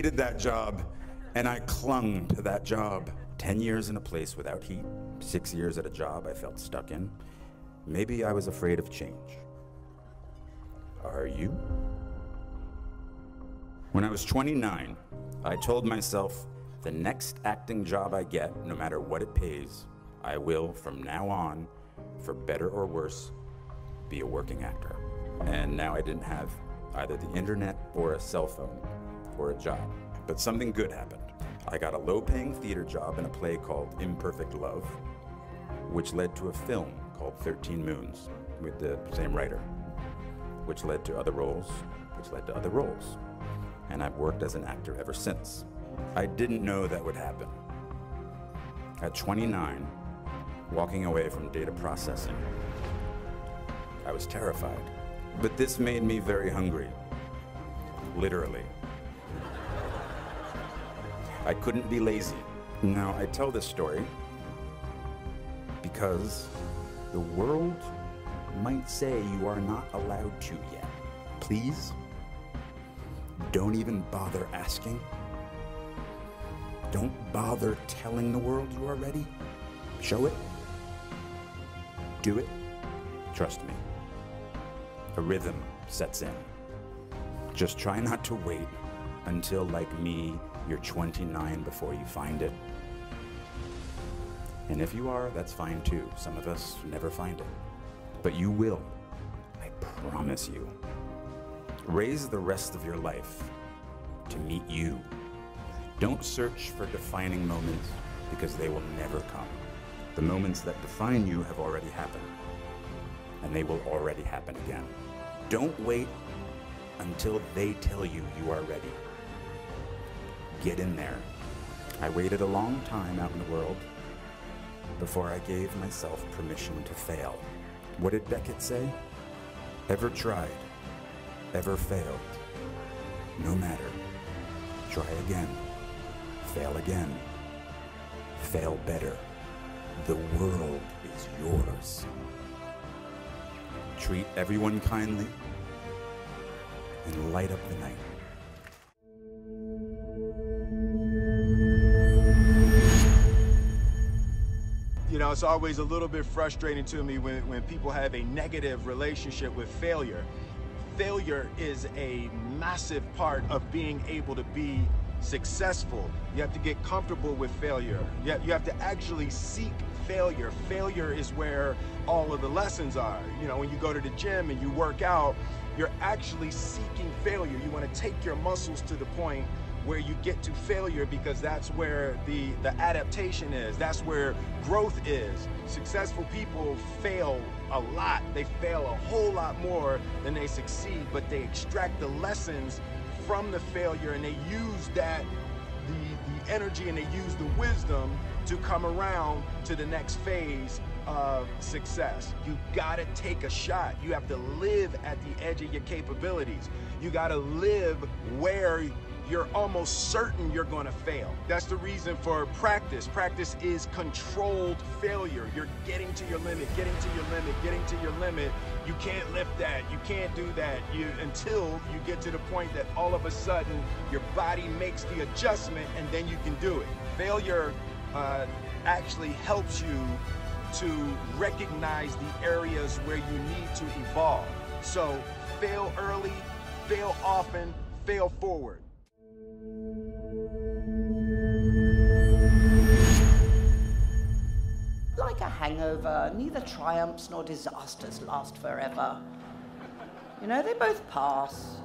hated that job, and I clung to that job. 10 years in a place without heat, 6 years at a job I felt stuck in. Maybe I was afraid of change. Are you? When I was 29, I told myself, the next acting job I get, no matter what it pays, I will, from now on, for better or worse, be a working actor. And now I didn't have either the internet or a cell phone or a job. But something good happened. I got a low-paying theater job in a play called Imperfect Love, which led to a film called 13 Moons with the same writer, which led to other roles, which led to other roles. And I've worked as an actor ever since. I didn't know that would happen. At 29, walking away from data processing, I was terrified. But this made me very hungry, literally. I couldn't be lazy. Now, I tell this story because the world might say you are not allowed to yet. Please, don't even bother asking. Don't bother telling the world you are ready. Show it. Do it. Trust me. A rhythm sets in. Just try not to wait until, like me, you're 29 before you find it. And if you are, that's fine too. Some of us never find it. But you will. I promise you. Raise the rest of your life to meet you. Don't search for defining moments, because they will never come. The moments that define you have already happened, and they will already happen again. Don't wait until they tell you you are ready. Get in there. I waited a long time out in the world before I gave myself permission to fail. What did Beckett say? Ever tried, ever failed. No matter. Try again. Fail again. Fail better. The world is yours. Treat everyone kindly and light up the night. You know, it's always a little bit frustrating to me when people have a negative relationship with failure. Failure is a massive part of being able to be successful. You have to get comfortable with failure. You have to actually seek failure. Failure is where all of the lessons are. You know, when you go to the gym and you work out, you're actually seeking failure. You want to take your muscles to the point where you get to failure, because that's where the adaptation is. That's where growth is. Successful people fail a lot. They fail a whole lot more than they succeed, but they extract the lessons from the failure, and they use that, the energy, and they use the wisdom to come around to the next phase of success. You gotta take a shot. You have to live at the edge of your capabilities. You gotta live where you're almost certain you're going to fail. That's the reason for practice. Practice is controlled failure. You're getting to your limit, getting to your limit, getting to your limit. You can't lift that. You can't do that. Until you get to the point that all of a sudden your body makes the adjustment, and then you can do it. Failure actually helps you to recognize the areas where you need to evolve. So fail early, fail often, fail forward. Like a hangover, neither triumphs nor disasters last forever. You know, they both pass,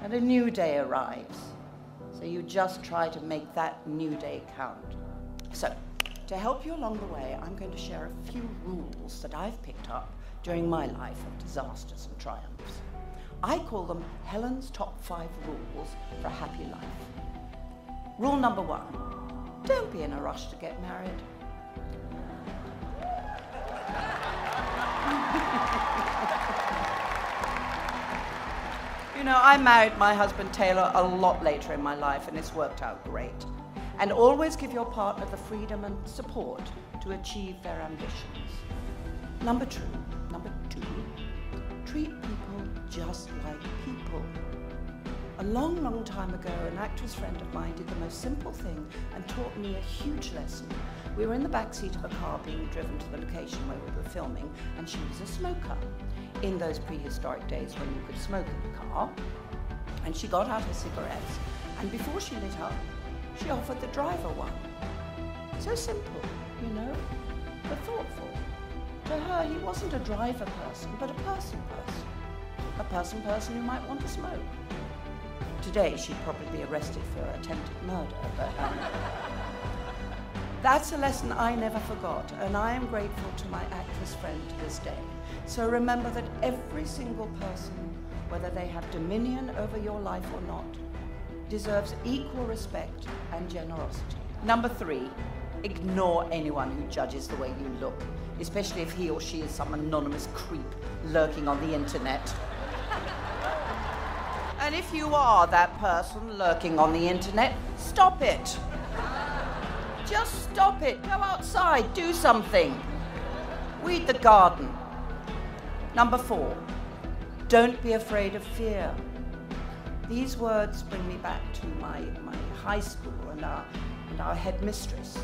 and a new day arrives. So you just try to make that new day count. So, to help you along the way, I'm going to share a few rules that I've picked up during my life of disasters and triumphs. I call them Helen's top 5 rules for a happy life. Rule number 1, don't be in a rush to get married. You know, I married my husband Taylor a lot later in my life, and it's worked out great. And always give your partner the freedom and support to achieve their ambitions. Number 2, treat people just like people. A long, long time ago, an actress friend of mine did the most simple thing and taught me a huge lesson. We were in the back seat of a car being driven to the location where we were filming, and she was a smoker. In those prehistoric days when you could smoke in the car. And she got out her cigarettes, and before she lit up, she offered the driver one. So simple, you know, but thoughtful. To her, he wasn't a driver person, but a person. A person who might want to smoke. Today, she'd probably be arrested for attempted murder, but that's a lesson I never forgot, and I am grateful to my actress friend to this day. So remember that every single person, whether they have dominion over your life or not, deserves equal respect and generosity. Number 3, ignore anyone who judges the way you look, especially if he or she is some anonymous creep lurking on the internet. And if you are that person lurking on the internet, stop it. Just stop it. Go outside, do something. Weed the garden. Number 4, don't be afraid of fear. These words bring me back to my high school and our headmistress.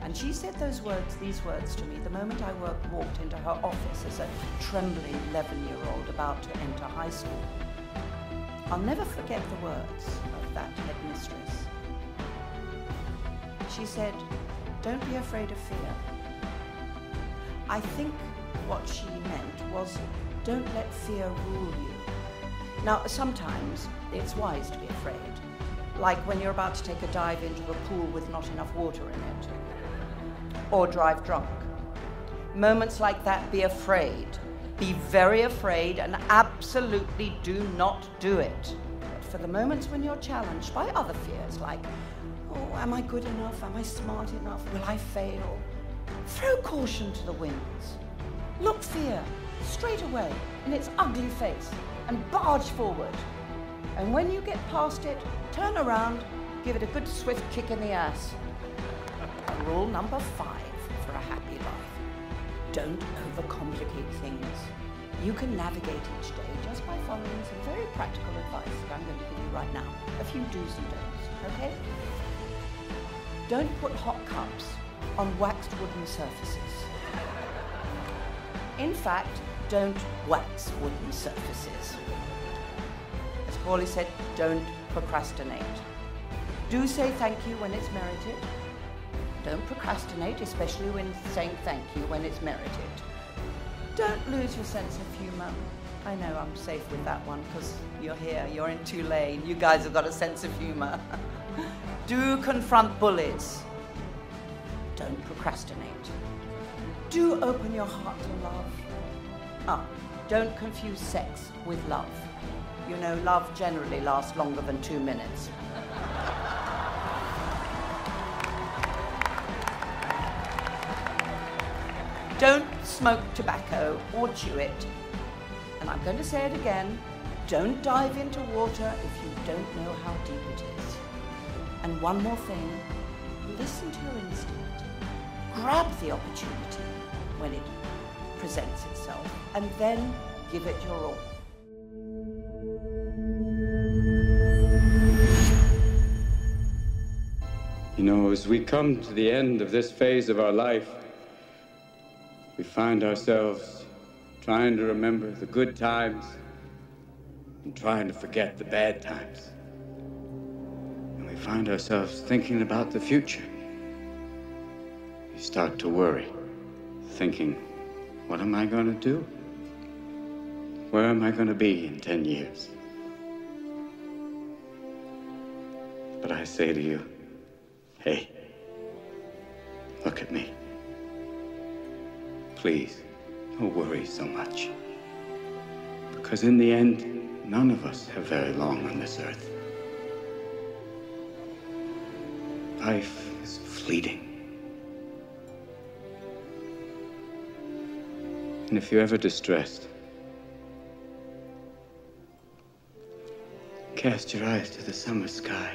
And she said these words to me the moment I walked into her office as a trembling 11-year-old about to enter high school. I'll never forget the words of that headmistress. She said, don't be afraid of fear. I think what she meant was, don't let fear rule you. Now, sometimes it's wise to be afraid, like when you're about to take a dive into a pool with not enough water in it, or drive drunk. Moments like that, be afraid. Be very afraid and absolutely do not do it. But for the moments when you're challenged by other fears, like, oh, am I good enough? Am I smart enough? Will I fail? Throw caution to the winds. Look fear straight away in its ugly face and barge forward. And when you get past it, turn around, give it a good swift kick in the ass. Rule number 5 for a happy life. Don't overcomplicate things. You can navigate each day just by following some very practical advice that I'm going to give you right now. A few do's and don'ts, okay? Don't put hot cups on waxed wooden surfaces. In fact, don't wax wooden surfaces. As Paulie said, don't procrastinate. Do say thank you when it's merited. Don't procrastinate, especially when saying thank you when it's merited. Don't lose your sense of humor. I know I'm safe with that one because you're here, you're in Tulane, you guys have got a sense of humor. Do confront bullies. Don't procrastinate. Do open your heart to love. Don't confuse sex with love. You know, love generally lasts longer than 2 minutes. Don't smoke tobacco or chew it. And I'm going to say it again, don't dive into water if you don't know how deep it is. And one more thing, listen to your instinct. Grab the opportunity when it presents itself, and then give it your all. You know, as we come to the end of this phase of our life, we find ourselves trying to remember the good times and trying to forget the bad times. And we find ourselves thinking about the future. We start to worry, thinking, what am I going to do? Where am I going to be in 10 years? But I say to you, hey, look at me. Please, don't worry so much. Because in the end, none of us have very long on this earth. Life is fleeting. And if you're ever distressed, cast your eyes to the summer sky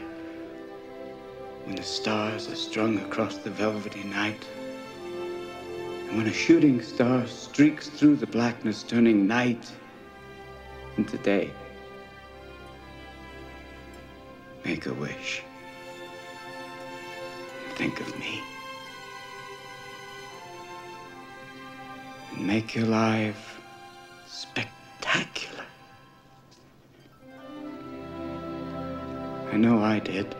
when the stars are strung across the velvety night. And when a shooting star streaks through the blackness, turning night into day. make a wish. Think of me. And make your life spectacular. I know I did.